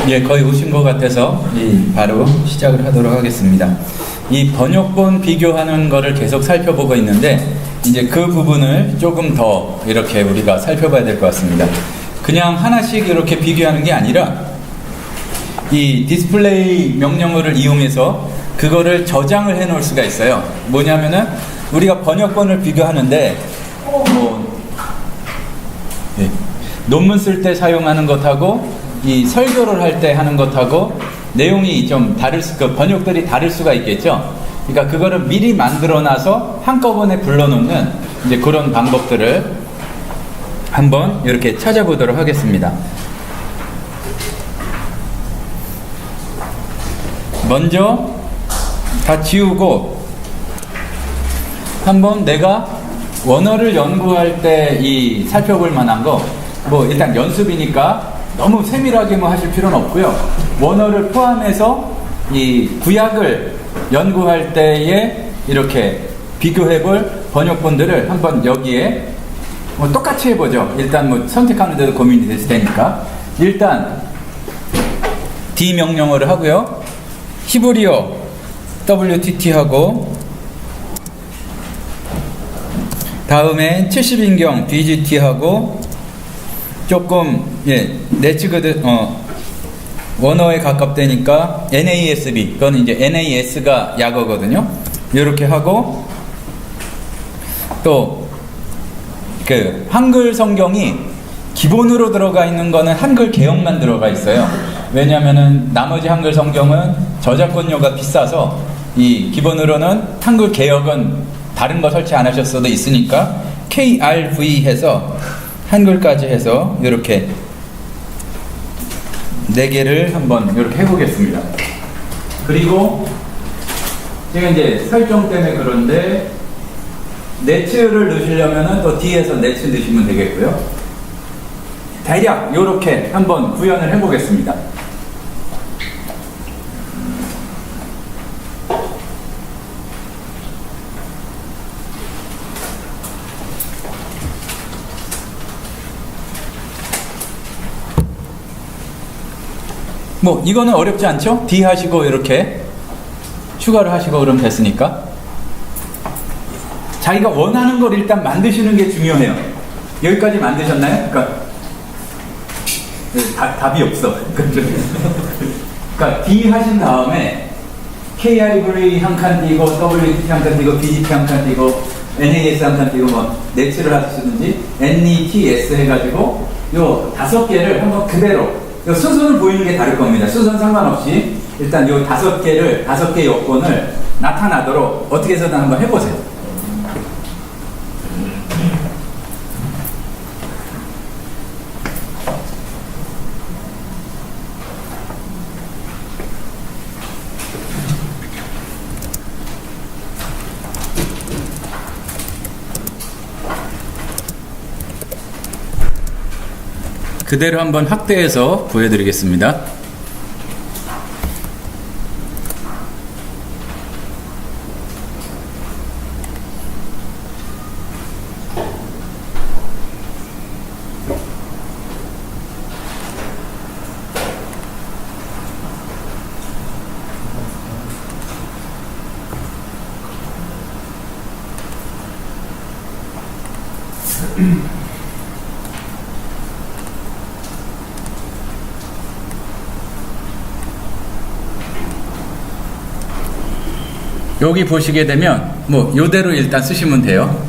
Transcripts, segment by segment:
예, 거의 오신 것 같아서 바로 시작을 하도록 하겠습니다. 이 번역본 비교하는 거를 계속 살펴보고 있는데 이제 그 부분을 조금 더 이렇게 우리가 살펴봐야 될 것 같습니다. 그냥 하나씩 이렇게 비교하는 게 아니라 이 디스플레이 명령어를 이용해서 그거를 저장을 해 놓을 수가 있어요. 뭐냐면은 우리가 번역본을 비교하는데 예, 논문 쓸 때 사용하는 것하고 이 설교를 할 때 하는 것하고 내용이 좀 그 번역들이 다를 수가 있겠죠. 그러니까 그거를 미리 만들어 놔서 한꺼번에 불러놓는 이제 그런 방법들을 한번 이렇게 찾아보도록 하겠습니다. 먼저 다 지우고 한번 내가 원어를 연구할 때 이 살펴볼 만한 거 뭐 일단 연습이니까 너무 세밀하게 뭐 하실 필요는 없고요. 원어를 포함해서 이 구약을 연구할 때에 이렇게 비교해볼 번역본들을 한번 여기에 뭐 똑같이 해보죠. 일단 뭐 선택하는데도 고민이 됐을 테니까 일단 D 명령어를 하고요. 히브리어 WTT 하고 다음에 70인경 BGT 하고 조금 네츠그드 원어에 가깝다니까 NASB 그건 이제 NAS가 약어거든요. 이렇게 하고 또 그 한글 성경이 기본으로 들어가 있는 거는 한글 개혁만 들어가 있어요. 왜냐면은 나머지 한글 성경은 저작권료가 비싸서 이 기본으로는 한글 개혁은 다른 거 설치 안 하셨어도 있으니까 KRV 해서 한글까지 해서 이렇게 4개를 한번 이렇게 해보겠습니다. 그리고 제가 이제 설정 때문에 그런데 네츠를 넣으시려면은 또 뒤에서 네츠 넣으시면 되겠고요. 대략 이렇게 한번 구현을 해보겠습니다. 뭐 이거는 어렵지 않죠? D 하시고 이렇게 추가를 하시고 그러면 됐으니까 자기가 원하는 걸 일단 만드시는 게 중요해요. 여기까지 만드셨나요? 그러니까 답이 없어. 그러니까 D 하신 다음에 KIV 한 칸 띄고 WT 한 칸 띄고 BGT 한 칸 띄고 NAS 한 칸 띄고 뭐 네츠를 하시든지 NETS 해가지고 요 5개를 한번 그대로 수순을 보이는 게 다를 겁니다. 수순 상관없이 일단 요 5개 요건을 나타나도록 어떻게 해서든 한번 해보세요. 그대로 한번 확대해서 보여드리겠습니다. 여기 보시게 되면 뭐 요대로 일단 쓰시면 돼요.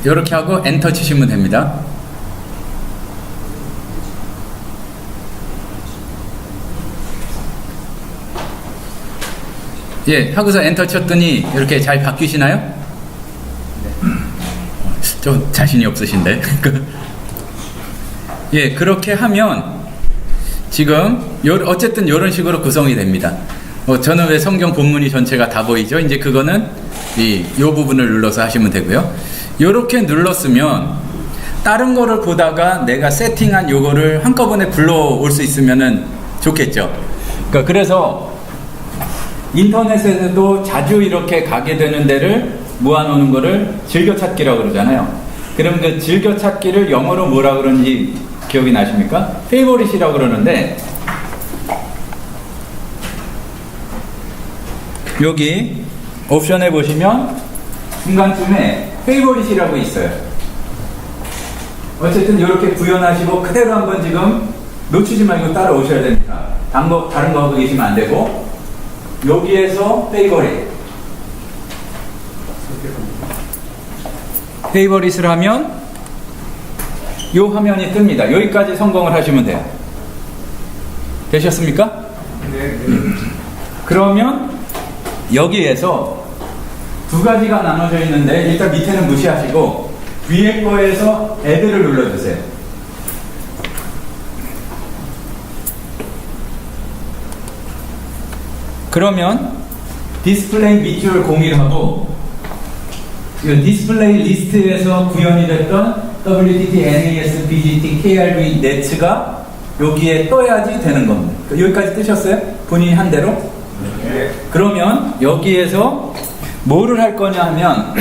이렇게 하고 엔터 치시면 됩니다. 예, 하고서 엔터 쳤더니 이렇게 잘 바뀌시나요? 좀 자신이 없으신데. 예, 그렇게 하면 지금 어쨌든 이런 식으로 구성이 됩니다. 저는 왜 성경 본문이 전체가 다 보이죠? 이제 그거는 요 부분을 눌러서 하시면 되고요. 요렇게 눌렀으면 다른 거를 보다가 내가 세팅한 요거를 한꺼번에 불러올 수 있으면은 좋겠죠. 그러니까 그래서 인터넷에서도 자주 이렇게 가게 되는 데를 모아놓는 거를 즐겨찾기라고 그러잖아요. 그럼 그 즐겨찾기를 영어로 뭐라 그러는지 기억이 나십니까? 페이보릿이라고 그러는데 여기 옵션에 보시면 중간쯤에 페이보릿이라고 있어요. 어쨌든 이렇게 구현하시고 그대로 한번 지금 놓치지 말고 따라오셔야 됩니다. 다른 거 하고 계시면 안 되고, 여기에서 페이보릿을 하면 이 화면이 뜹니다. 여기까지 성공을 하시면 돼요. 되셨습니까? 네. 그러면 여기에서 두 가지가 나눠져 있는데, 일단 밑에는 무시하시고 위에 거에서 Add를 눌러주세요. 그러면 디스플레이 밑줄 공유하고 이 디스플레이 리스트에서 구현이 됐던 WTT, NAS, BGT, KRV, NET가 여기에 떠야지 되는 겁니다. 여기까지 뜨셨어요? 본인이 한 대로? 네. 그러면 여기에서 뭐를 할 거냐 하면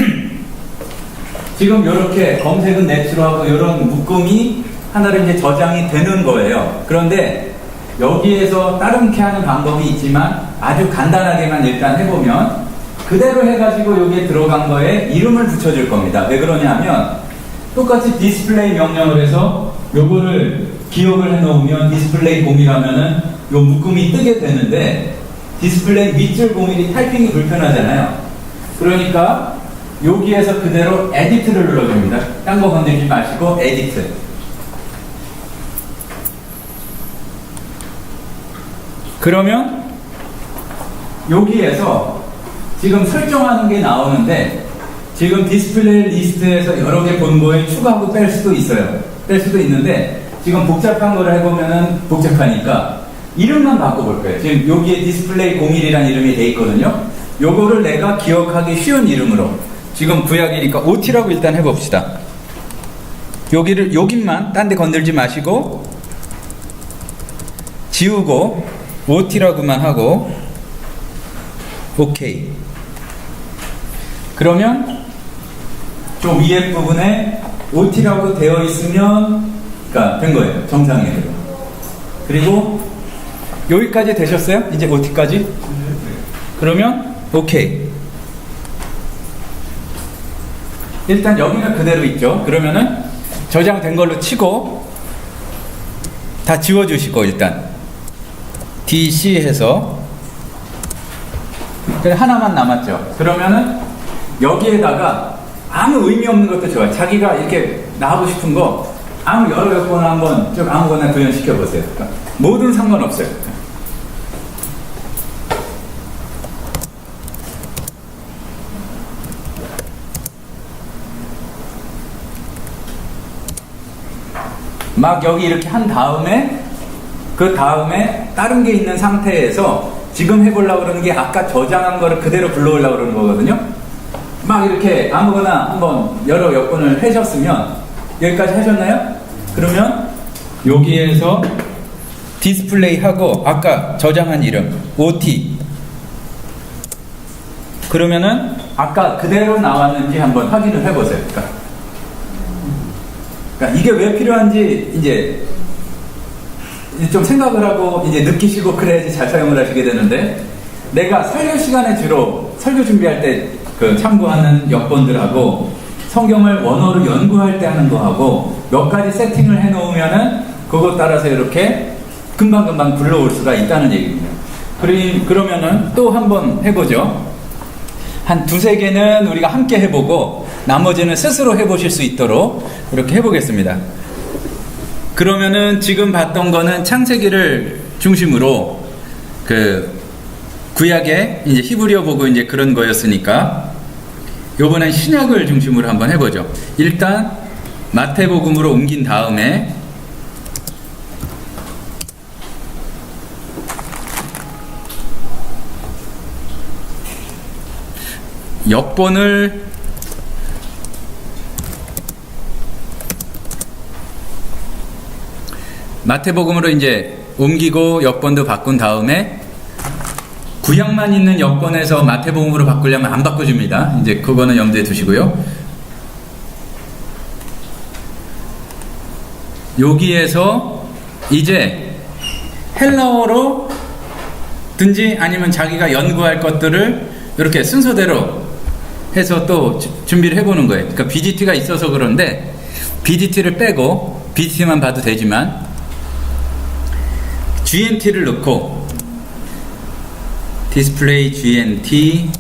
지금 이렇게 검색은 NET로 하고 이런 묶음이 하나로 이제 저장이 되는 거예요. 그런데 여기에서 다른게 하는 방법이 있지만 아주 간단하게만 일단 해보면 그대로 해가지고 여기에 들어간 거에 이름을 붙여줄 겁니다. 왜 그러냐면 똑같이 디스플레이 명령을 해서 요거를 기억을 해놓으면 디스플레이 0이라면은 요 묶음이 뜨게 되는데 디스플레이 밑줄 0일이 타이핑이 불편하잖아요. 그러니까 여기에서 그대로 에디트를 눌러줍니다. 딴 거 건들지 마시고 에디트. 그러면 여기에서 지금 설정하는 게 나오는데 지금 디스플레이 리스트에서 여러 개 본 거에 추가하고 뺄 수도 있어요. 뺄 수도 있는데 지금 복잡한 거를 해보면은 복잡하니까 이름만 바꿔볼 거예요. 지금 여기에 디스플레이 01이라는 이름이 돼 있거든요. 요거를 내가 기억하기 쉬운 이름으로 지금 구약이니까 OT라고 일단 해봅시다. 여기만 딴 데 건들지 마시고 지우고 OT라고만 하고 OK. 그러면 저 위에 부분에 OT라고 되어 있으면 그러니까 된 거예요. 정상이에요. 그리고 여기까지 되셨어요? 이제 OT까지? 그러면 OK. 일단 여기는 그대로 있죠. 그러면은 저장된 걸로 치고 다 지워주시고 일단 DC 해서 하나만 남았죠. 그러면은 여기에다가 아무 의미 없는 것도 좋아요. 자기가 이렇게 나오고 싶은 거 아무 여러 여건 한번 쭉 아무거나 구현시켜 보세요. 그러니까 뭐든 상관없어요. 막 여기 이렇게 한 다음에 그 다음에 다른 게 있는 상태에서 지금 해보려고 그러는 게 아까 저장한 거를 그대로 불러오려고 그러는 거거든요. 막 이렇게 아무거나 한번 여러 여건을 하셨으면 여기까지 하셨나요? 그러면 여기에서 디스플레이 하고 아까 저장한 이름 OT 그러면은 아까 그대로 나왔는지 한번 확인을 해보세요. 그러니까 이게 왜 필요한지 이제 좀 생각을 하고 이제 느끼시고 그래야지 잘 사용을 하시게 되는데 내가 설교 시간에 주로 설교 준비할 때 그 참고하는 여건들하고 성경을 원어로 연구할 때 하는 거하고 몇 가지 세팅을 해 놓으면은 그것 따라서 이렇게 금방금방 불러올 수가 있다는 얘기입니다. 그러면은 또 한번 해보죠. 한 두세 개는 우리가 함께 해보고 나머지는 스스로 해보실 수 있도록 이렇게 해보겠습니다. 그러면은 지금 봤던 거는 창세기를 중심으로 그 구약의 이제 히브리어 보고 이제 그런 거였으니까 요번엔 신약을 중심으로 한번 해보죠. 일단 마태복음으로 옮긴 다음에 역본을 마태복음으로 이제 옮기고 역본도 바꾼 다음에 구약만 있는 역본에서 마태복음으로 바꾸려면 안 바꿔줍니다. 이제 그거는 염두에 두시고요. 여기에서 이제 헬라어로 든지 아니면 자기가 연구할 것들을 이렇게 순서대로 해서 또 준비를 해보는 거예요. 그러니까 BGT가 있어서 그런데 BGT를 빼고 BGT만 봐도 되지만 GNT를 넣고 디스플레이 GNT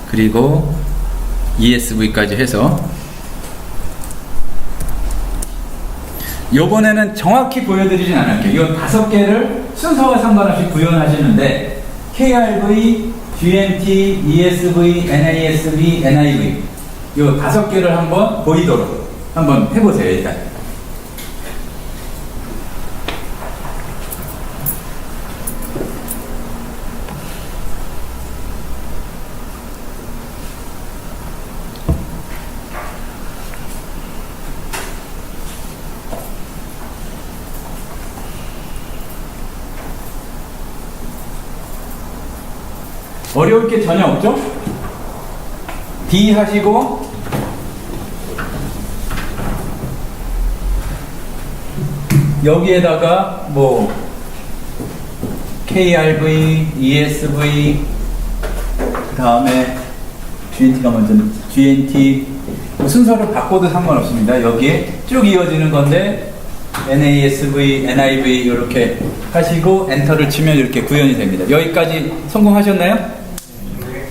그리고 ESV까지 해서 요번에는 정확히 보여드리진 않을게요. 이 5개를 순서와 상관없이 구현하시는데 KRV, GNT, ESV, NASV, NIV 이 5개를 한번 보이도록 한번 해보세요. 일단 어려울 게 전혀 없죠? D 하시고 여기에다가 뭐 KRV, ESV 그 다음에 GNT가 먼저 GNT 순서를 바꿔도 상관없습니다. 여기에 쭉 이어지는 건데 NASV, NIV 이렇게 하시고 엔터를 치면 이렇게 구현이 됩니다. 여기까지 성공하셨나요?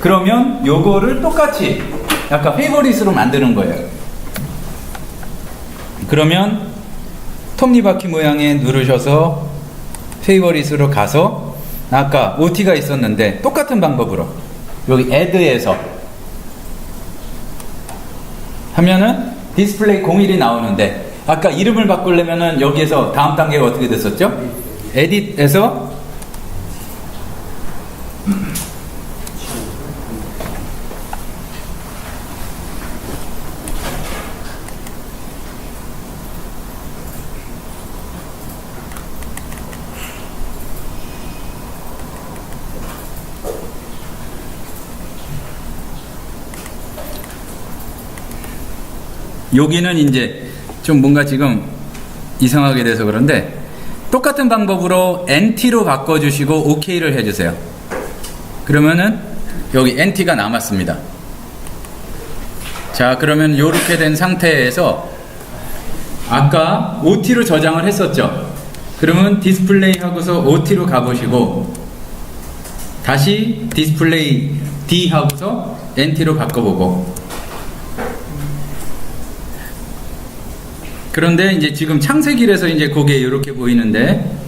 그러면 요거를 똑같이 약간 페이보릿으로 만드는 거예요. 그러면 톱니바퀴 모양에 누르셔서 페이보릿으로 가서 아까 OT가 있었는데 똑같은 방법으로 여기 add에서 하면은 디스플레이 01이 나오는데 아까 이름을 바꾸려면은 여기에서 다음 단계가 어떻게 됐었죠? edit에서 여기는 이제 좀 뭔가 지금 이상하게 돼서 그런데 똑같은 방법으로 NT로 바꿔주시고 OK를 해주세요. 그러면은 여기 NT가 남았습니다. 자, 그러면 이렇게 된 상태에서 아까 OT로 저장을 했었죠. 그러면 디스플레이 하고서 OT로 가보시고 다시 디스플레이 D 하고서 NT로 바꿔보고 그런데 이제 지금 창세기라서 이제 그게 이렇게 보이는데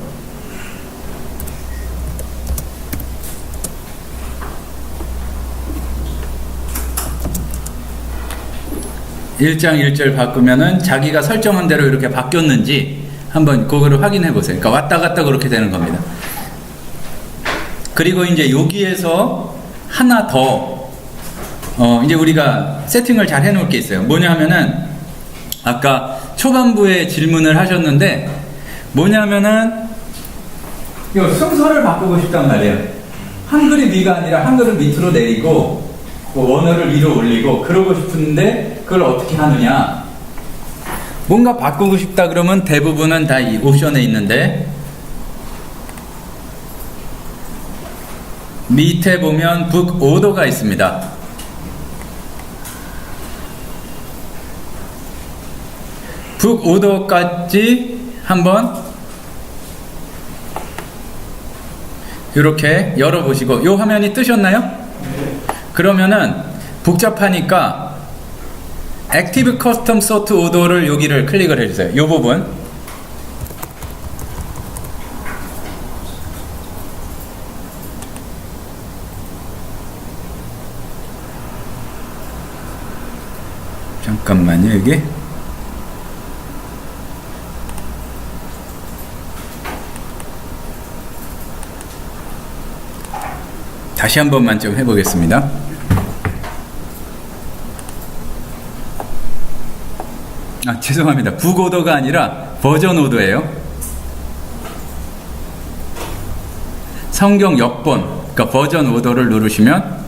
일장 1절 바꾸면은 자기가 설정한 대로 이렇게 바뀌었는지 한번 그거를 확인해 보세요. 그러니까 왔다 갔다 그렇게 되는 겁니다. 그리고 이제 여기에서 하나 더 이제 우리가 세팅을 잘 해놓을 게 있어요. 뭐냐면은 아까 초반부에 질문을 하셨는데 뭐냐면은 이 순서를 바꾸고 싶단 말이에요. 한글이 위가 아니라 한글을 밑으로 내리고 원어를 위로 올리고 그러고 싶은데 그걸 어떻게 하느냐. 뭔가 바꾸고 싶다 그러면 대부분은 다 이 옵션에 있는데 밑에 보면 북 오더가 있습니다. 북 오더까지 한번 이렇게 열어보시고 이 화면이 뜨셨나요? 네. 그러면은 복잡하니까 Active Custom Sort Order를 여기를 클릭을 해주세요. 이 부분 잠깐만요. 여기 다시 한 번만 좀 해보겠습니다. 아, 죄송합니다. 북 오더가 아니라 버전 오더예요. 성경 역본, 그러니까 버전 오더를 누르시면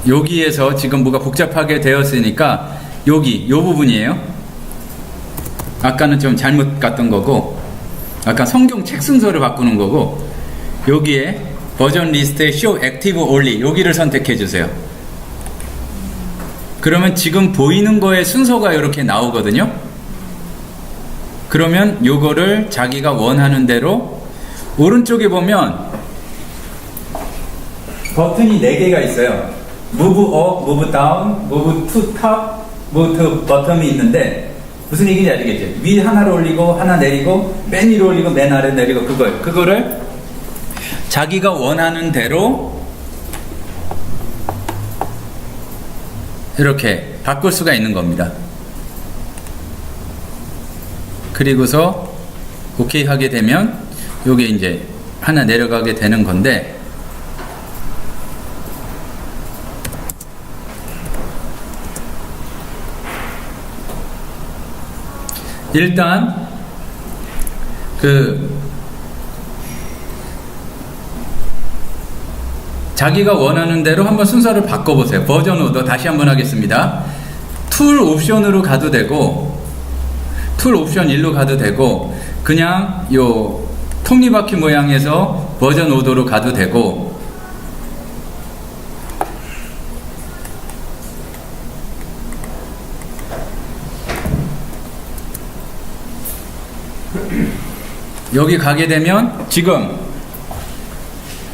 여기에서 지금 뭐가 복잡하게 되었으니까 여기 요 부분이에요. 아까는 좀 잘못 갔던 거고 아까 성경 책 순서를 바꾸는 거고 여기에 버전 리스트에 Show Active Only 여기를 선택해 주세요. 그러면 지금 보이는 거의 순서가 이렇게 나오거든요. 그러면 요거를 자기가 원하는 대로 오른쪽에 보면 버튼이 4개가 있어요. Move up, Move down, Move to top, Move to bottom이 있는데 무슨 얘기인지 아시겠죠? 위 하나를 올리고 하나 내리고 맨 위로 올리고 맨 아래 내리고 그거를 자기가 원하는 대로 이렇게 바꿀 수가 있는 겁니다. 그리고서 오케이 하게 되면 요게 이제 하나 내려가게 되는 건데 일단 자기가 원하는 대로 한번 순서를 바꿔보세요. 버전 오더 다시 한번 하겠습니다. 툴 옵션으로 가도 되고 툴 옵션 1로 가도 되고 그냥 요 톱니바퀴 모양에서 버전 오더로 가도 되고 여기 가게 되면 지금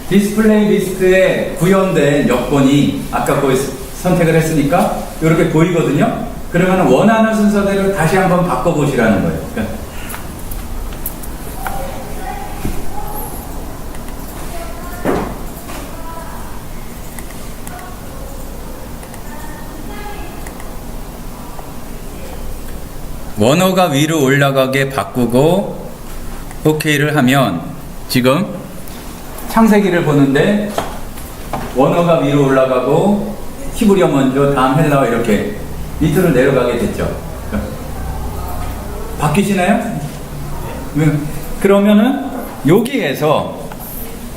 디스플레이 리스트에 구현된 여건이 아까 거기 선택을 했으니까 이렇게 보이거든요. 그러면 원하는 순서대로 다시 한번 바꿔보시라는 거예요. 그러니까 원어가 위로 올라가게 바꾸고 OK를 하면 지금 창세기를 보는데 원어가 위로 올라가고 히브리어 먼저 다음 헬라어 이렇게 밑으로 내려가게 됐죠. 바뀌시나요? 그러면은 여기에서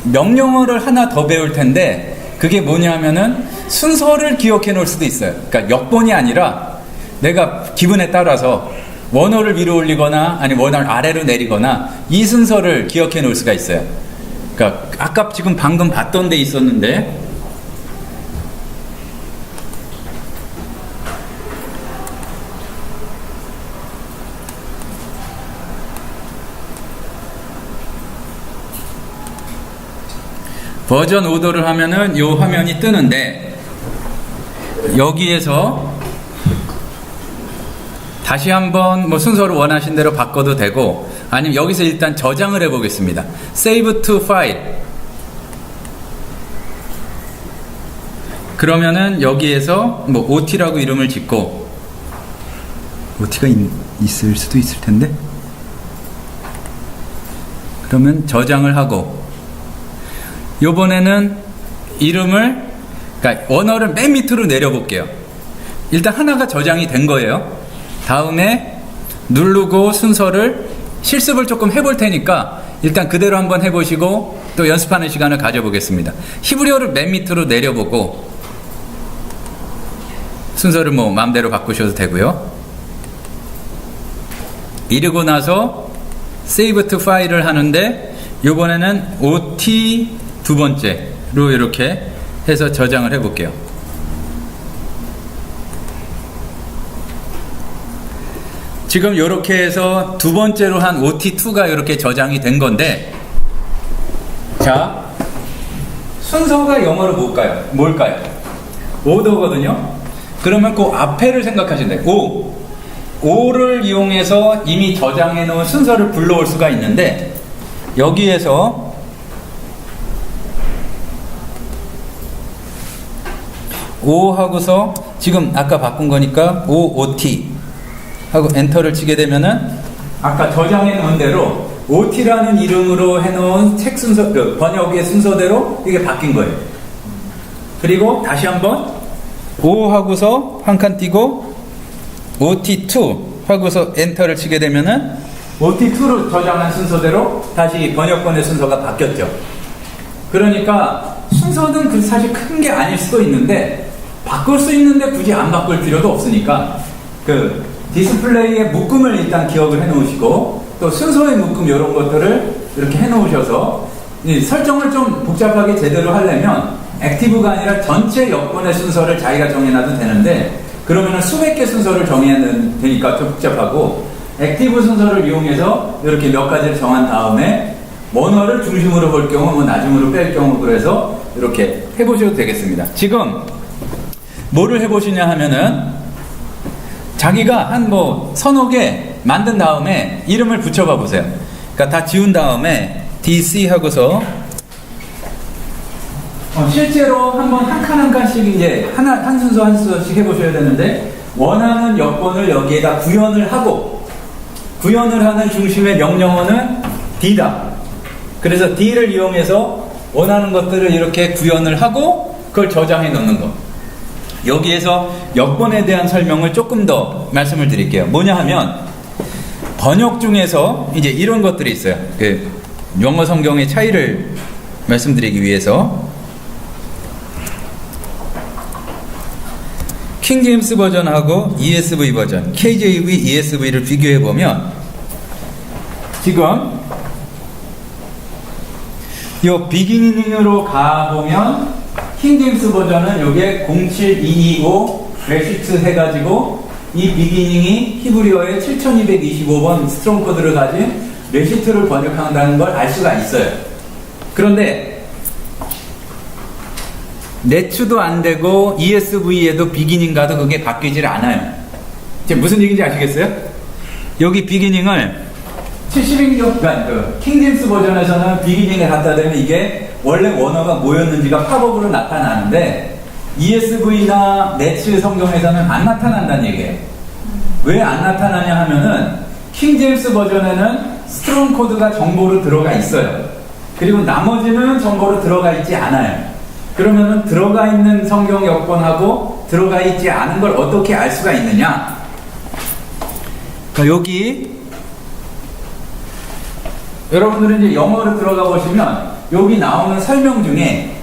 명령어를 하나 더 배울 텐데 그게 뭐냐면은 순서를 기억해 놓을 수도 있어요. 그러니까 역본이 아니라 내가 기분에 따라서 원어를 위로 올리거나 아니면 원어를 아래로 내리거나 이 순서를 기억해 놓을 수가 있어요. 그러니까 아까 지금 방금 봤던 데 있었는데 버전 오더를 하면은 요 화면이 뜨는데 여기에서 다시 한번 뭐 순서를 원하신 대로 바꿔도 되고 아니면 여기서 일단 저장을 해 보겠습니다. Save to File. 그러면은 여기에서 뭐 OT라고 이름을 짓고 OT가 있을 수도 있을 텐데 그러면 저장을 하고 요번에는 이름을 그러니까 원어를 맨 밑으로 내려볼게요. 일단 하나가 저장이 된 거예요. 다음에 누르고 순서를 실습을 조금 해볼 테니까 일단 그대로 한번 해보시고 또 연습하는 시간을 가져보겠습니다. 히브리어를 맨 밑으로 내려보고 순서를 뭐 마음대로 바꾸셔도 되고요. 이러고 나서 Save to File을 하는데 이번에는 OT 두 번째로 이렇게 해서 저장을 해볼게요. 지금 이렇게 해서 두 번째로 한 OT2가 이렇게 저장이 된 건데 자 순서가 영어로 뭘까요? 오더거든요. 그러면 그 앞에를 생각하시면 돼요. 오를 이용해서 이미 저장해 놓은 순서를 불러올 수가 있는데 여기에서 O 하고서 지금 아까 바꾼 거니까 OT 하고 엔터를 치게 되면은 아까 저장해 놓은 대로 OT라는 이름으로 해놓은 책 순서, 번역의 순서대로 이게 바뀐 거예요. 그리고 다시 한번 O 하고서 한 칸 띄고 OT2 하고서 엔터를 치게 되면은 OT2로 저장한 순서대로 다시 번역본의 순서가 바뀌었죠. 그러니까 순서는 사실 큰 게 아닐 수도 있는데 바꿀 수 있는데 굳이 안 바꿀 필요도 없으니까 디스플레이의 묶음을 일단 기억을 해 놓으시고 또 순서의 묶음 이런 것들을 이렇게 해 놓으셔서 이 설정을 좀 복잡하게 제대로 하려면 액티브가 아니라 전체 여권의 순서를 자기가 정해놔도 되는데 그러면 수백 개 순서를 정해야 되니까 좀 복잡하고 액티브 순서를 이용해서 이렇게 몇 가지를 정한 다음에 원어를 중심으로 볼 경우 뭐 나중으로 뺄 경우 그래서 이렇게 해보셔도 되겠습니다. 지금 뭐를 해보시냐 하면은 자기가 한 뭐 서너 개 만든 다음에 이름을 붙여봐 보세요. 그러니까 다 지운 다음에 DC 하고서 실제로 한번 한 칸 한 칸씩 이제 한 순서 한 순서씩 해보셔야 되는데 원하는 여권을 여기에다 구현을 하고 구현을 하는 중심의 명령어는 D다. 그래서 D를 이용해서 원하는 것들을 이렇게 구현을 하고 그걸 저장해 놓는 것. 여기에서 여권에 대한 설명을 조금 더 말씀을 드릴게요. 뭐냐 하면 번역 중에서 이제 이런 것들이 있어요. 그 영어 성경의 차이를 말씀드리기 위해서 킹제임스 버전하고 ESV 버전, KJV, ESV를 비교해 보면 지금 요 비기닝으로 가보면 킹제임스 버전은 요게 07225 레시트 해가지고 이 비기닝이 히브리어의 7225번 스트롱 코드를 가진 레시트를 번역한다는 걸 알 수가 있어요. 그런데 레츠도 안 되고 ESV에도 비기닝과도 그게 바뀌질 않아요. 지금 무슨 얘기인지 아시겠어요? 여기 비기닝을 72년, 그러니까 그 킹제임스 버전에서는 비기닝에 갖다 대면 이게 원래 원어가 뭐였는지가 팝업으로 나타나는데 ESV나 네츠 성경에서는 안 나타난다는 얘기예요. 왜 안 나타나냐 하면은 킹제임스 버전에는 스트롱 코드가 정보로 들어가 있어요. 그리고 나머지는 정보로 들어가 있지 않아요. 그러면은 들어가 있는 성경 여권하고 들어가 있지 않은 걸 어떻게 알 수가 있느냐? 그러니까 여기 여러분들은 이제 영어로 들어가 보시면 여기 나오는 설명 중에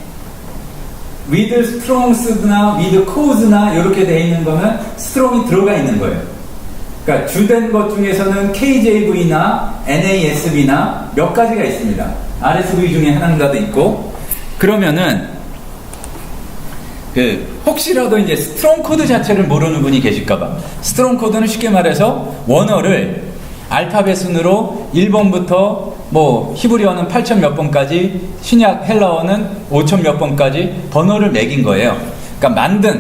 with strongs나 with cause나 이렇게 되어 있는 거는 strong이 들어가 있는 거예요. 그러니까 주된 것 중에서는 KJV나 NASB나 몇 가지가 있습니다. RSV 중에 하나인가도 있고 그러면은 혹시라도 이제 스트롱 코드 자체를 모르는 분이 계실까봐 스트롱 코드는 쉽게 말해서 원어를 알파벳 순으로 1번부터 뭐 히브리어는 8천 몇 번까지 신약 헬라어는 5천 몇 번까지 번호를 매긴 거예요. 그러니까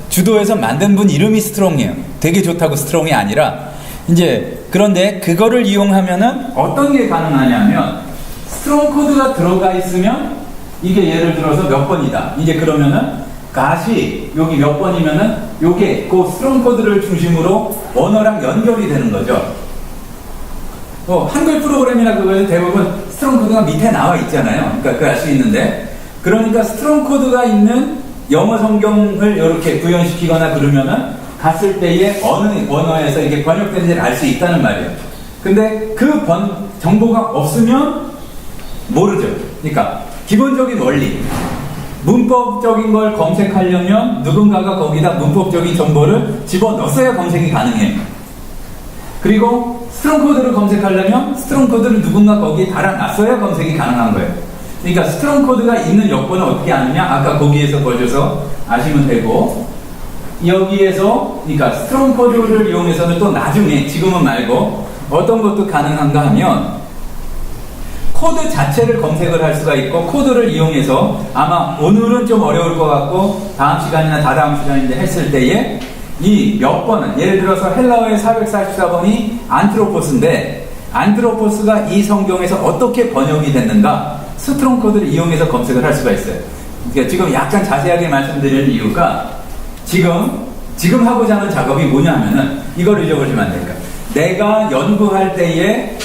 주도해서 만든 분 이름이 스트롱이에요. 되게 좋다고 스트롱이 아니라 이제 그런데 그거를 이용하면은 어떤 게 가능하냐면 스트롱 코드가 들어가 있으면 이게 예를 들어서 몇 번이다. 이제 그러면은 갓이 여기 몇 번이면은 요게 그 스트롱 코드를 중심으로 원어랑 연결이 되는 거죠. 한글 프로그램이나 그거는 대부분 스트롱 코드가 밑에 나와 있잖아요. 그러니까 그걸 알 수 있는데 그러니까 스트롱 코드가 있는 영어 성경을 이렇게 구현시키거나 그러면은 갔을 때에 어느 원어에서 이게 번역되는지를 알 수 있다는 말이에요. 근데 그 정보가 없으면 모르죠. 그러니까 기본적인 원리 문법적인 걸 검색하려면 누군가가 거기다 문법적인 정보를 집어넣었어야 검색이 가능해요. 그리고 스트롱 코드를 검색하려면 스트롱 코드를 누군가 거기에 달아놨어야 검색이 가능한 거예요. 그러니까 스트롱 코드가 있는 여권을 어떻게 아느냐? 아까 거기에서 보셔서 아시면 되고 여기에서 그러니까 스트롱 코드를 이용해서는 또 나중에 지금은 말고 어떤 것도 가능한가 하면 코드 자체를 검색을 할 수가 있고 코드를 이용해서 아마 오늘은 좀 어려울 것 같고 다음 시간이나 다다음 시간인데 했을 때에 이 몇 번은 예를 들어서 헬라어의 444번이 안트로포스인데 안트로포스가 이 성경에서 어떻게 번역이 됐는가 스트롱 코드를 이용해서 검색을 할 수가 있어요. 그러니까 지금 약간 자세하게 말씀드리는 이유가 지금 하고자 하는 작업이 뭐냐 하면은 이걸 잊어버리면 안 될까. 내가 연구할 때에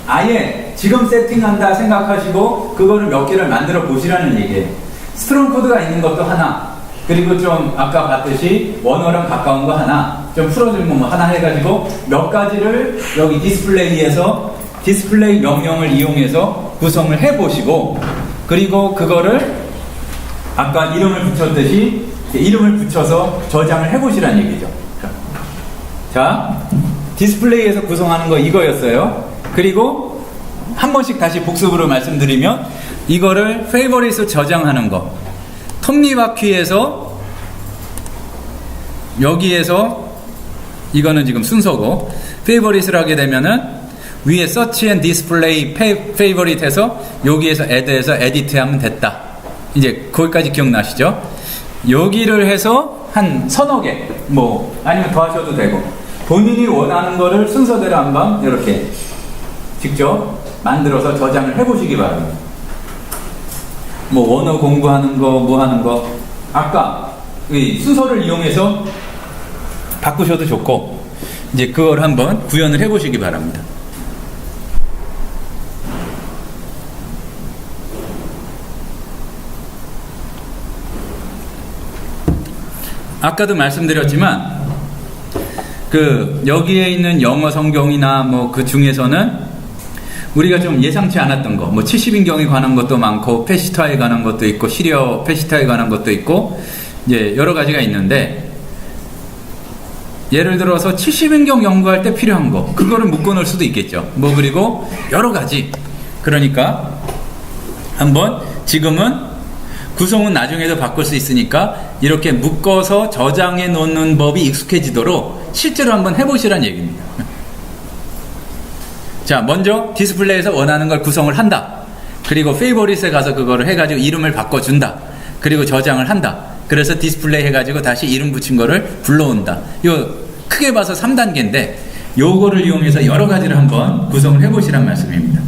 아예 지금 세팅한다 생각하시고 그거를 몇 개를 만들어 보시라는 얘기예요. 스트롱 코드가 있는 것도 하나 그리고 좀 아까 봤듯이 원어랑 가까운 거 하나 좀 풀어주는 거 하나 해가지고 몇 가지를 여기 디스플레이에서 디스플레이 명령을 이용해서 구성을 해보시고 그리고 그거를 아까 이름을 붙였듯이 이름을 붙여서 저장을 해보시라는 얘기죠. 자, 디스플레이에서 구성하는 거 이거였어요. 그리고 한 번씩 다시 복습으로 말씀드리면 이거를 페이버릿으로 저장하는 거. 톱니바퀴에서 여기에서 이거는 지금 순서고 페이버릿을 하게 되면은 위에 Search and Display Favorite 해서 여기에서 Add해서 Edit 하면 됐다. 이제 거기까지 기억나시죠? 여기를 해서 한 서너 개, 뭐 아니면 더 하셔도 되고 본인이 원하는 거를 순서대로 한번 이렇게 직접 만들어서 저장을 해보시기 바랍니다. 뭐 원어 공부하는 거, 뭐 하는 거 아까 이 순서를 이용해서 바꾸셔도 좋고 이제 그걸 한번 구현을 해보시기 바랍니다. 아까도 말씀드렸지만 여기에 있는 영어 성경이나 뭐 그 중에서는 우리가 좀 예상치 않았던 거, 뭐 70인경에 관한 것도 많고 페시타에 관한 것도 있고 시리어 페시타에 관한 것도 있고 이제 여러 가지가 있는데 예를 들어서 70인경 연구할 때 필요한 거 그거를 묶어 놓을 수도 있겠죠. 뭐 그리고 여러 가지. 그러니까 한번 지금은 구성은 나중에도 바꿀 수 있으니까 이렇게 묶어서 저장해 놓는 법이 익숙해지도록 실제로 한번 해보시란 얘기입니다. 자, 먼저 디스플레이에서 원하는 걸 구성을 한다. 그리고 페이버릿에 가서 그거를 해가지고 이름을 바꿔준다. 그리고 저장을 한다. 그래서 디스플레이 해가지고 다시 이름 붙인 거를 불러온다. 요 크게 봐서 3단계인데 요거를 이용해서 여러 가지를 한번 구성을 해보시란 말씀입니다.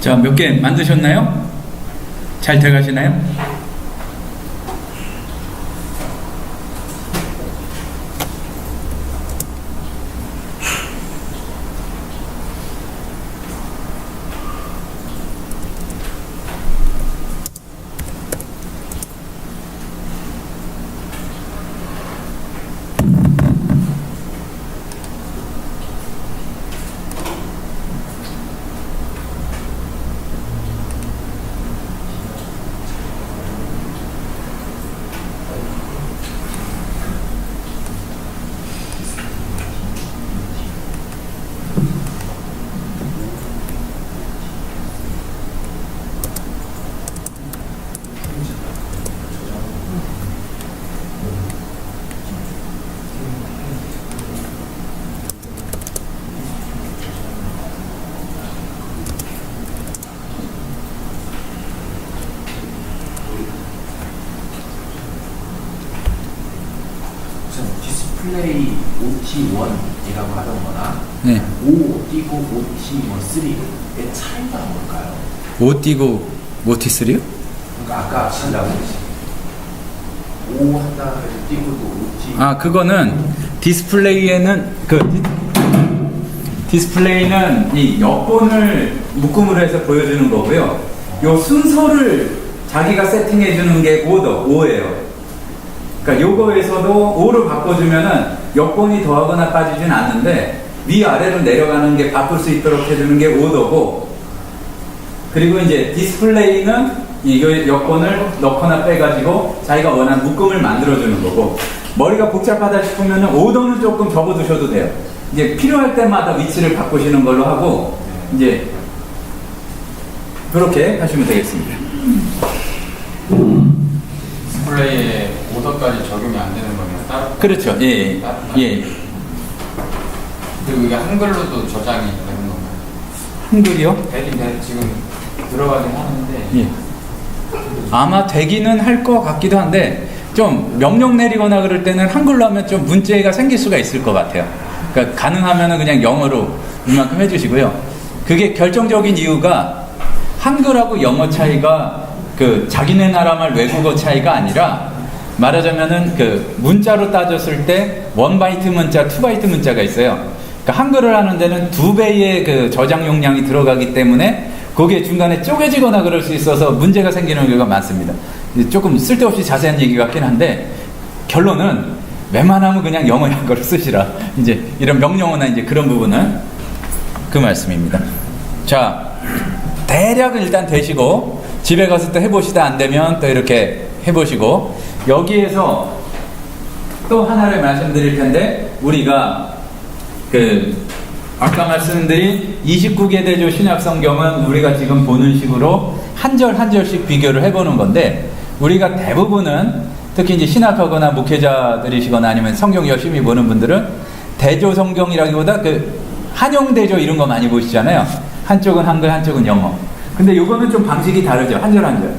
자, 몇 개 만드셨나요? 잘 돼가시나요? 디스플레이 OT1이라고 하던 거나 네. O 띄고 OT3의 차이가 뭘까요? 오 띄고 모티3요? 그러니까 아까 친다고 O 한다 해서 띄고 또 OT 아, 그거는 디스플레이에는 디스플레이는 이 여권을 묶음으로 해서 보여주는 거고요. 요 순서를 자기가 세팅해 주는 게 O예요. 그러니까 요거에서도 O로 바꿔주면은 여권이 더하거나 빠지진 않는데 위아래로 내려가는 게 바꿀 수 있도록 해주는 게 O고, 그리고 이제 디스플레이는 이거 여권을 넣거나 빼가지고 자기가 원하는 묶음을 만들어주는 거고, 머리가 복잡하다 싶으면은 오더는 조금 적어두셔도 돼요. 이제 필요할 때마다 위치를 바꾸시는 걸로 하고, 이제 그렇게 하시면 되겠습니다. 디스플레이에 오더까지 적용이 안 되는 거면 따로. 그렇죠. 예. 예. 그리고 이게 한글로도 저장이 되는 건가요? 한글이요? 지금 들어가긴 하는데. 예. 아마 되기는 할 것 같기도 한데, 좀 명령 내리거나 그럴 때는 한글로 하면 좀 문제가 생길 수가 있을 것 같아요. 그러니까 가능하면은 그냥 영어로 이만큼 해주시고요. 그게 결정적인 이유가 한글하고 영어 차이가 그 자기네 나라말 외국어 차이가 아니라, 말하자면은 그 문자로 따졌을 때 1바이트 문자, 2바이트 문자가 있어요. 그러니까 한글을 하는 데는 2배의 그 저장 용량이 들어가기 때문에 거기에 중간에 쪼개지거나 그럴 수 있어서 문제가 생기는 경우가 많습니다. 조금 쓸데없이 자세한 얘기 같긴 한데, 결론은 웬만하면 그냥 영어 한글을 쓰시라. 이제 이런 명령어나 이제 그런 부분은 그 말씀입니다. 자, 대략은 일단 되시고 집에 가서 또 해보시다 안 되면 또 이렇게 해보시고, 여기에서 또 하나를 말씀드릴 텐데, 우리가 아까 말씀드린 29개 대조 신약성경은 우리가 지금 보는 식으로 한 절 한 절씩 비교를 해보는 건데, 우리가 대부분은 특히 이제 신학하거나 목회자들이시거나 아니면 성경 열심히 보는 분들은 대조 성경이라기보다 한용 대조 이런 거 많이 보시잖아요. 한쪽은 한글, 한쪽은 영어. 근데 요거는 좀 방식이 다르죠. 한 절 한 절.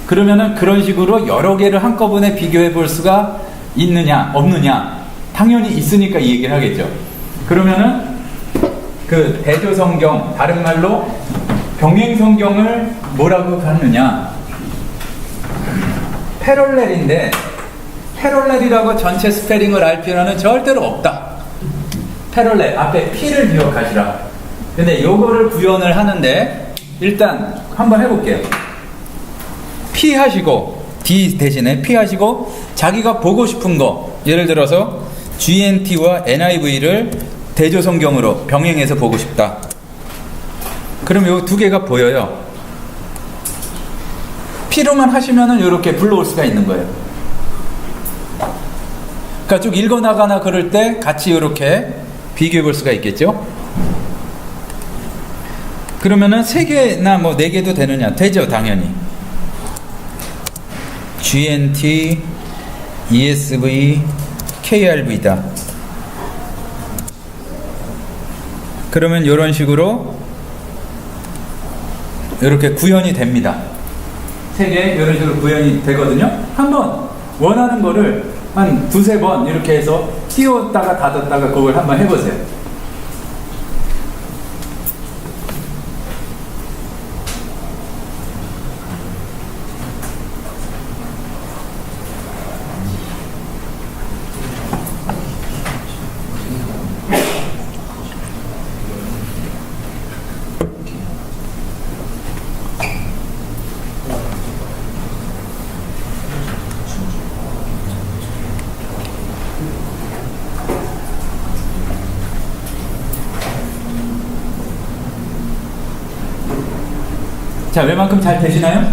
그러면은 그런 식으로 여러 개를 한꺼번에 비교해 볼 수가 있느냐, 없느냐? 당연히 있으니까 이 얘기를 하겠죠. 그러면은 그 대조 성경, 다른 말로 병행 성경을 뭐라고 하느냐? 패럴렐인데, 패럴렐이라고 전체 스페링을 알 필요는 절대로 없다. 패럴렐, 앞에 P를 기억하시라. 근데 요거를 구현을 하는데, 일단 한번 해볼게요. P 하시고, D 대신에 P 하시고, 자기가 보고 싶은 거, 예를 들어서 GNT와 NIV를 대조 성경으로 병행해서 보고 싶다. 그럼 요 두 개가 보여요. P로만 하시면은 이렇게 불러올 수가 있는 거예요. 그러니까 쭉 읽어나가나 그럴 때 같이 이렇게 비교해 볼 수가 있겠죠. 그러면은 3개나 뭐 4개도 되느냐? 되죠, 당연히. GNT, ESV, KRV다. 그러면 이런 식으로 이렇게 구현이 됩니다. 3개 이런 식으로 구현이 되거든요. 한번 원하는 거를 한 2-3번 이렇게 해서 띄웠다가 닫았다가 그걸 한번 해보세요. 자, 웬만큼 잘 되시나요?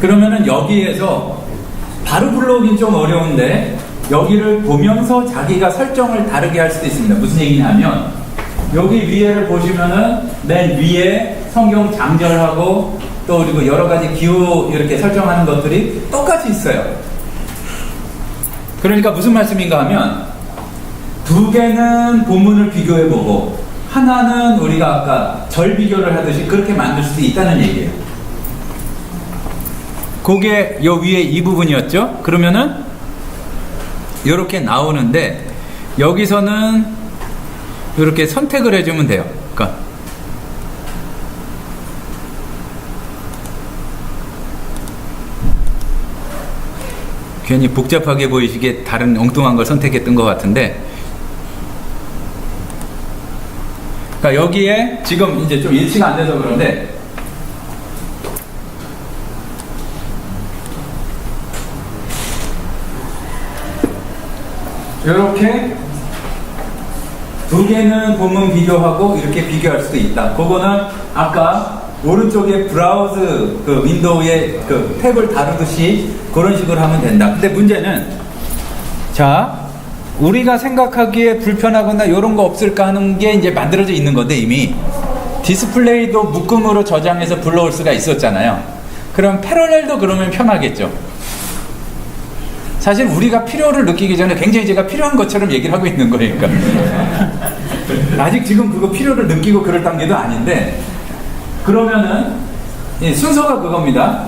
그러면은 여기에서 바로 불러오긴 좀 어려운데, 여기를 보면서 자기가 설정을 다르게 할 수도 있습니다. 무슨 얘기냐면, 여기 위에를 보시면은 맨 위에 성경 장절하고 또 그리고 여러 가지 기호 이렇게 설정하는 것들이 똑같이 있어요. 그러니까 무슨 말씀인가 하면, 2개는 본문을 비교해보고 하나는 우리가 아까 절 비교를 하듯이 그렇게 만들 수도 있다는 얘기예요. 그게 요 위에 이 부분이었죠? 그러면은 이렇게 나오는데, 여기서는 이렇게 선택을 해주면 돼요. 그러니까 괜히 복잡하게 보이시게 다른 엉뚱한 걸 선택했던 것 같은데, 그러니까 여기에 지금 이제 좀 일치가 안 돼서 그런데 이렇게 두 개는 본문 비교하고 이렇게 비교할 수도 있다. 그거는 아까 오른쪽에 브라우즈 그 윈도우에 그 탭을 다루듯이 그런 식으로 하면 된다. 근데 문제는, 자, 우리가 생각하기에 불편하거나 이런 거 없을까 하는 게 이제 만들어져 있는 건데, 이미 디스플레이도 묶음으로 저장해서 불러올 수가 있었잖아요. 그럼 패러렐도 그러면 편하겠죠. 사실 우리가 필요를 느끼기 전에 굉장히 제가 필요한 것처럼 얘기를 하고 있는 거니까. 아직 지금 그거 필요를 느끼고 그럴 단계도 아닌데, 그러면은 순서가 그겁니다.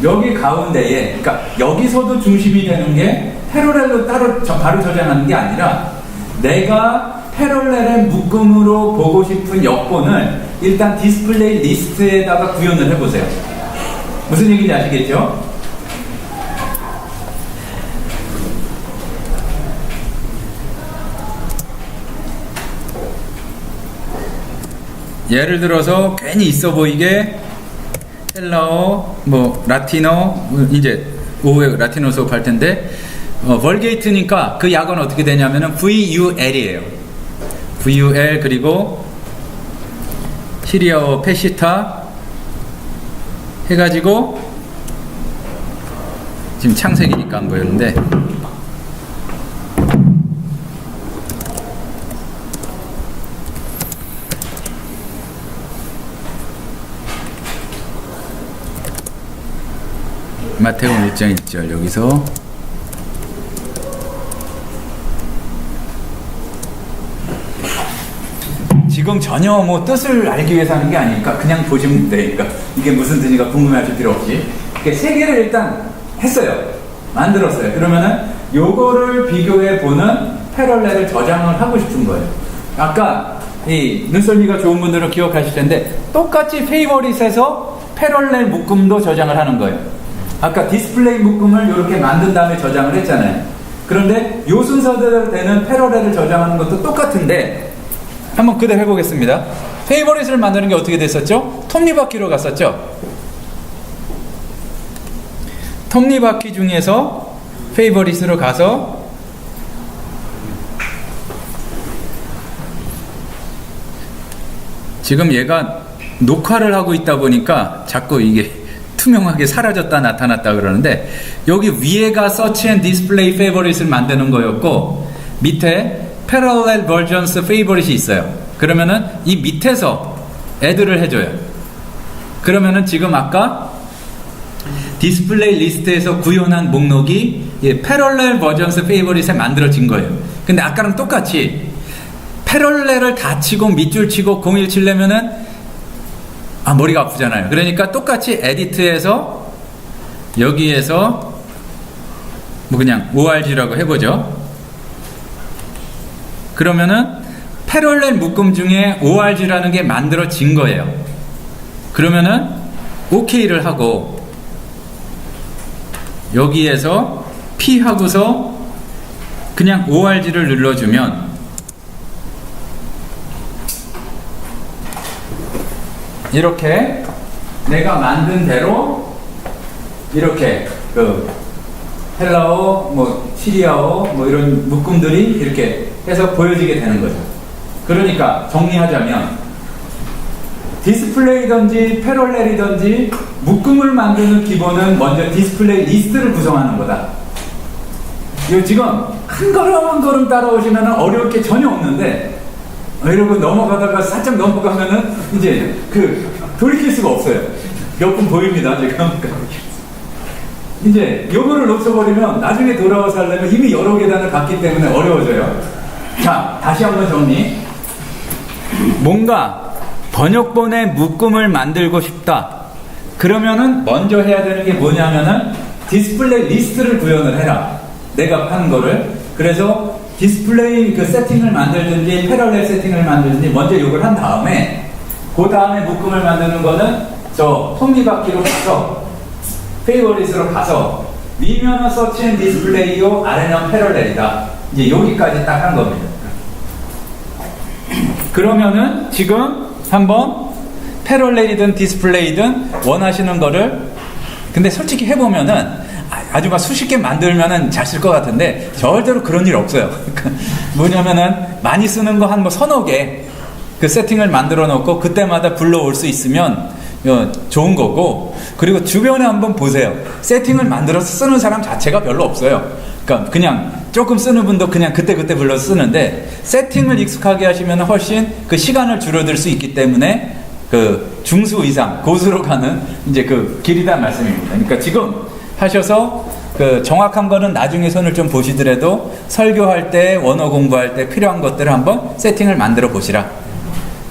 여기 가운데에, 그러니까 여기서도 중심이 되는 게 패러렐로 따로 바로 저장하는 게 아니라, 내가 패러렐의 묶음으로 보고 싶은 여권을 일단 디스플레이 리스트에다가 구현을 해보세요. 무슨 얘기인지 아시겠죠? 예를 들어서 괜히 있어 보이게 헬라어, 뭐 라틴어, 이제 오후에 라틴어 수업할 텐데, 벌게이트니까 그 약은 어떻게 되냐면은 VUL이에요. VUL, 그리고 시리아어 페시타 해가지고, 지금 창색이니까 안 보였는데, 마태복음 1장 1절 여기서 지금 전혀 뭐 뜻을 알기 위해서 하는 게 아니니까 그냥 보시면 되니까 이게 무슨 뜻인가 궁금해하실 필요 없이 이렇게 세 개를 일단 했어요. 만들었어요. 그러면은 요거를 비교해 보는 패러렐을 저장을 하고 싶은 거예요. 아까 이 눈썰미가 좋은 분들은 기억하실 텐데, 똑같이 페이버릿에서 패러렐 묶음도 저장을 하는 거예요. 아까 디스플레이 묶음을 이렇게 만든 다음에 저장을 했잖아요. 그런데 요 순서대로 되는 패러렐을 저장하는 것도 똑같은데, 한번 그대로 해보겠습니다. 페이버릿을 만드는 게 어떻게 됐었죠? 톱니바퀴로 갔었죠? 톱니바퀴 중에서 페이버릿으로 가서 지금 얘가 녹화를 하고 있다 보니까 자꾸 이게 투명하게 사라졌다 나타났다 그러는데, 여기 위에가 Search and Display Favorites을 만드는 거였고, 밑에 Parallel Versions Favorites이 있어요. 그러면은 이 밑에서 애드를 해줘요. 그러면은 지금 아까 디스플레이 리스트에서 구현한 목록이 Parallel Versions Favorites에 만들어진 거예요. 근데 아까랑 똑같이 패럴렐을 다 치고 밑줄 치고 01 치려면은 머리가 아프잖아요. 그러니까 똑같이 에디트에서 여기에서 뭐 그냥 ORG라고 해보죠. 그러면은 패럴렐 묶음 중에 ORG라는 게 만들어진 거예요. 그러면은 OK를 하고 여기에서 P 하고서 그냥 ORG를 눌러주면 이렇게 내가 만든 대로 이렇게 그 헬라어, 뭐 시리아어, 뭐 이런 묶음들이 이렇게 해서 보여지게 되는 거죠. 그러니까 정리하자면 디스플레이든지 패럴렐이든지 묶음을 만드는 기본은 먼저 디스플레이 리스트를 구성하는 거다. 이거 지금 한 걸음 한 걸음 따라오시면 어려울 게 전혀 없는데, 이러고 넘어가다가 살짝 넘어가면은 이제 돌이킬 수가 없어요. 몇 분 보입니다, 지금. 이제 요거를 놓쳐버리면 나중에 돌아와서 하려면 이미 여러 계단을 갔기 때문에 어려워져요. 자, 다시 한번 정리. 뭔가 번역본의 묶음을 만들고 싶다. 그러면은 먼저 해야 되는 게 뭐냐면은 디스플레이 리스트를 구현을 해라. 내가 하는 거를. 그래서 디스플레이 그 세팅을 만들든지 패러렐 세팅을 만들든지 먼저 이걸 한 다음에 그 다음에 묶음을 만드는 거는 저 톱니바퀴로 가서 페이버릿으로 가서 위면은 서치 앤 디스플레이요 아래는 패러렐이다. 이제 여기까지 딱 한 겁니다. 그러면은 지금 한번 패러렐이든 디스플레이든 원하시는 거를 근데 솔직히 해보면은 아주 막 수십 개 만들면은 잘 쓸 것 같은데 절대로 그런 일 없어요. 뭐냐면은 많이 쓰는 거 한 뭐 서너 개 그 세팅을 만들어 놓고 그때마다 불러올 수 있으면 좋은 거고 그리고 주변에 한번 보세요. 세팅을 만들어서 쓰는 사람 자체가 별로 없어요. 그러니까 그냥 조금 쓰는 분도 그냥 그때그때 불러서 쓰는데 세팅을 익숙하게 하시면 훨씬 그 시간을 줄여들 수 있기 때문에 그 중수 이상 고수로 가는 이제 그 길이란 말씀입니다. 그러니까 지금 하셔서 그 정확한 거는 나중에 손을 좀 보시더라도 설교할 때 원어 공부할 때 필요한 것들을 한번 세팅을 만들어 보시라.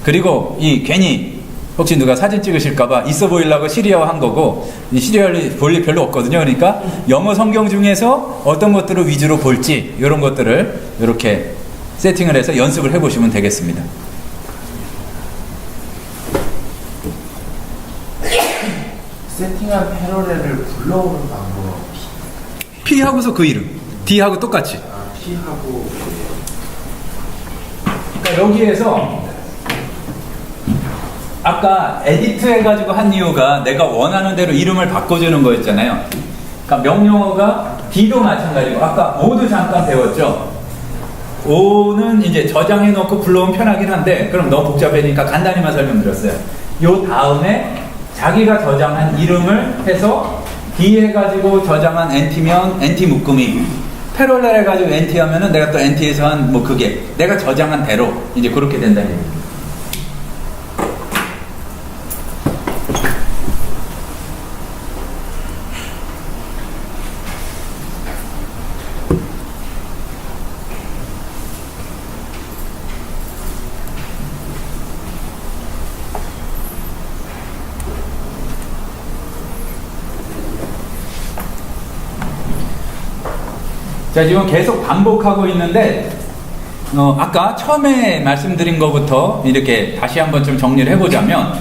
그리고 이 괜히 혹시 누가 사진 찍으실까봐 있어 보이려고 시리어 한 거고 이 시리얼이 볼 일 별로 없거든요. 그러니까 영어 성경 중에서 어떤 것들을 위주로 볼지 이런 것들을 이렇게 세팅을 해서 연습을 해보시면 되겠습니다. 세팅한 패러렐을 불러오는 방법. P하고서 그 이름 D하고 똑같이. P하고 그러니까 여기에서 아까 에디트 해가지고 한 이유가 내가 원하는 대로 이름을 바꿔주는 거였잖아요. 그러니까 명령어가 D도 마찬가지고 아까 O도 잠깐 배웠죠. O는 이제 저장해 놓고 불러오면 편하긴 한데 그럼 너무 복잡해지니까 간단히만 설명드렸어요. 요 다음에 자기가 저장한 이름을 해서 D 해가지고 저장한 NT면 NT 묶음이 패러렐 해가지고 NT 하면은 내가 또 NT에서 한 뭐 그게 내가 저장한 대로 이제 그렇게 된다는 얘기입니다. 자, 지금 계속 반복하고 있는데 아까 처음에 말씀드린 것부터 이렇게 다시 한번 좀 정리를 해보자면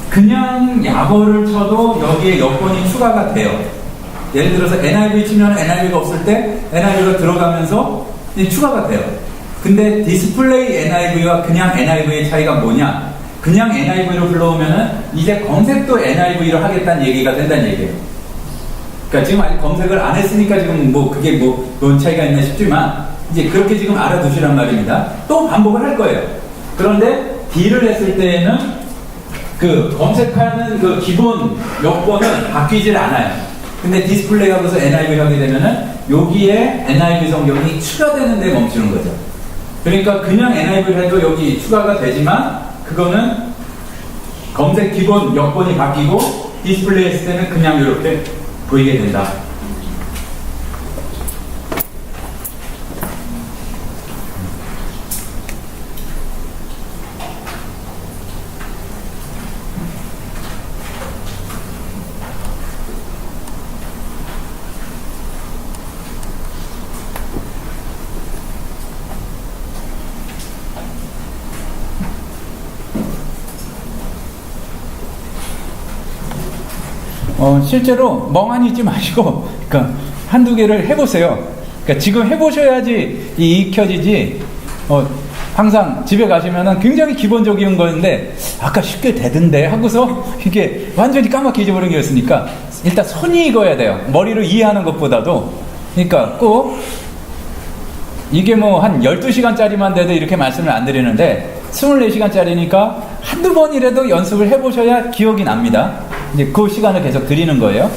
그냥 약어를 쳐도 여기에 여건이 추가가 돼요. 예를 들어서 NIV 치면 NIV가 없을 때 NIV가 들어가면서 추가가 돼요. 근데 디스플레이 NIV와 그냥 NIV의 차이가 뭐냐? 그냥 NIV로 불러오면은 이제 검색도 NIV로 하겠다는 얘기가 된다는 얘기예요. 그러니까 지금 아직 검색을 안 했으니까 지금 뭐 그게 뭔 차이가 있나 싶지만 이제 그렇게 지금 알아두시란 말입니다. 또 반복을 할 거예요. 그런데 D를 했을 때에는 그 검색하는 그 기본 요건은 바뀌질 않아요. 근데 디스플레이 하고서 NIV 하게 되면은 여기에 NIV 성경이 추가되는 데 멈추는 거죠. 그러니까 그냥 NIV를 해도 여기 추가가 되지만 그거는 검색 기본 여건이 바뀌고 디스플레이 했을 때는 그냥 이렇게 보이게 된다. 실제로 멍하니 있지 마시고, 그러니까 한두 개를 해보세요. 그러니까 지금 해보셔야지 익혀지지, 항상 집에 가시면은 굉장히 기본적인 거였는데, 아까 쉽게 되던데 하고서 이게 완전히 까맣게 잊어버린 게였으니까, 일단 손이 익어야 돼요. 머리로 이해하는 것보다도. 그러니까 꼭, 이게 뭐 한 12시간짜리만 돼도 이렇게 말씀을 안 드리는데, 24시간짜리니까 한두 번이라도 연습을 해보셔야 기억이 납니다. 이제 그 시간을 계속 드리는 거예요.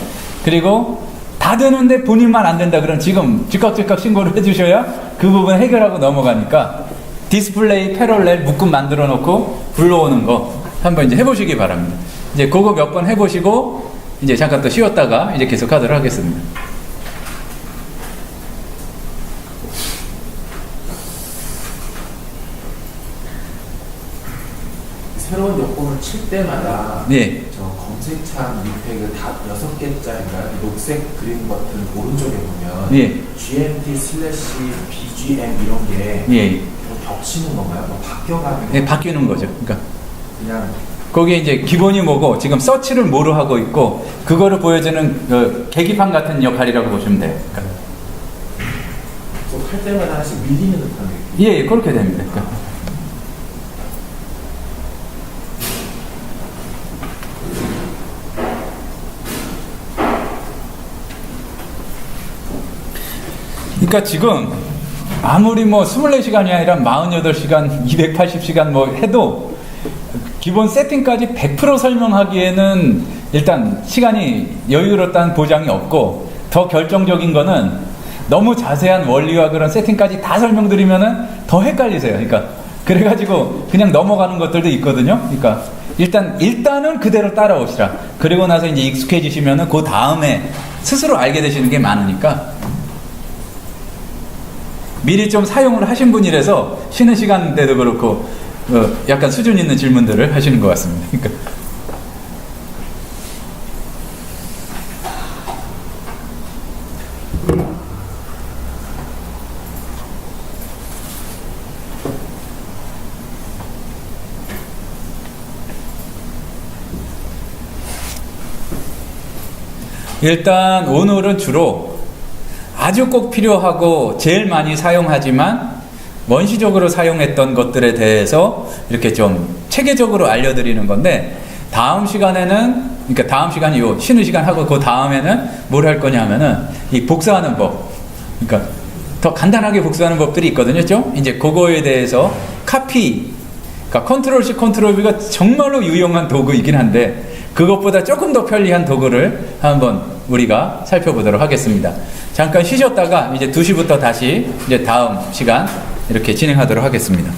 그리고 다 되는데 본인만 안 된다 그럼 지금 즉각 신고를 해주셔야 그 부분 해결하고 넘어가니까 디스플레이 패러렐 묶음 만들어 놓고 불러오는 거 한번 이제 해보시기 바랍니다. 이제 그거 몇 번 해보시고 이제 잠깐 또 쉬었다가 이제 계속 하도록 하겠습니다. 새로운 요금을 칠 때마다 예. 저 검색창 밑에 그 다 6개짜리인가 녹색 그림 버튼 오른쪽에 보면 예. GMT/BGM 이런 게 예. 뭐 겹치는 건가요? 뭐 바뀌어가는 예, 바뀌는 거죠. 그러니까 그냥 거기에 이제 기본이 뭐고 지금 서치를 뭐로 하고 있고 그거를 보여주는 그 계기판 같은 역할이라고 보시면 돼요. 그러니까 또 할 때마다 하나씩 밀리는 듯한 느낌. 예, 그렇게 됩니다. 그러니까. 그러니까 지금 아무리 뭐 24시간이 아니라 48시간, 280시간 뭐 해도 기본 세팅까지 100% 설명하기에는 일단 시간이 여유롭다는 보장이 없고 더 결정적인 거는 너무 자세한 원리와 그런 세팅까지 다 설명드리면은 더 헷갈리세요. 그러니까 그래가지고 그냥 넘어가는 것들도 있거든요. 그러니까 일단은 그대로 따라오시라. 그리고 나서 이제 익숙해지시면은 그 다음에 스스로 알게 되시는 게 많으니까 미리 좀 사용을 하신 분이라서 쉬는 시간 때도 그렇고 약간 수준 있는 질문들을 하시는 것 같습니다. 그러니까 일단 오늘은 주로 아주 꼭 필요하고 제일 많이 사용하지만 원시적으로 사용했던 것들에 대해서 이렇게 좀 체계적으로 알려드리는 건데 다음 시간에는 그러니까 다음 시간이 요 쉬는 시간 하고 그 다음에는 뭘 할 거냐면은 이 복사하는 법 그러니까 더 간단하게 복사하는 법들이 있거든요. 좀 이제 그거에 대해서 카피 그러니까 컨트롤 C 컨트롤 V가 정말로 유용한 도구이긴 한데 그것보다 조금 더 편리한 도구를 한번 우리가 살펴보도록 하겠습니다. 잠깐 쉬셨다가 이제 2시부터 다시 이제 다음 시간 이렇게 진행하도록 하겠습니다.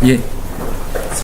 예.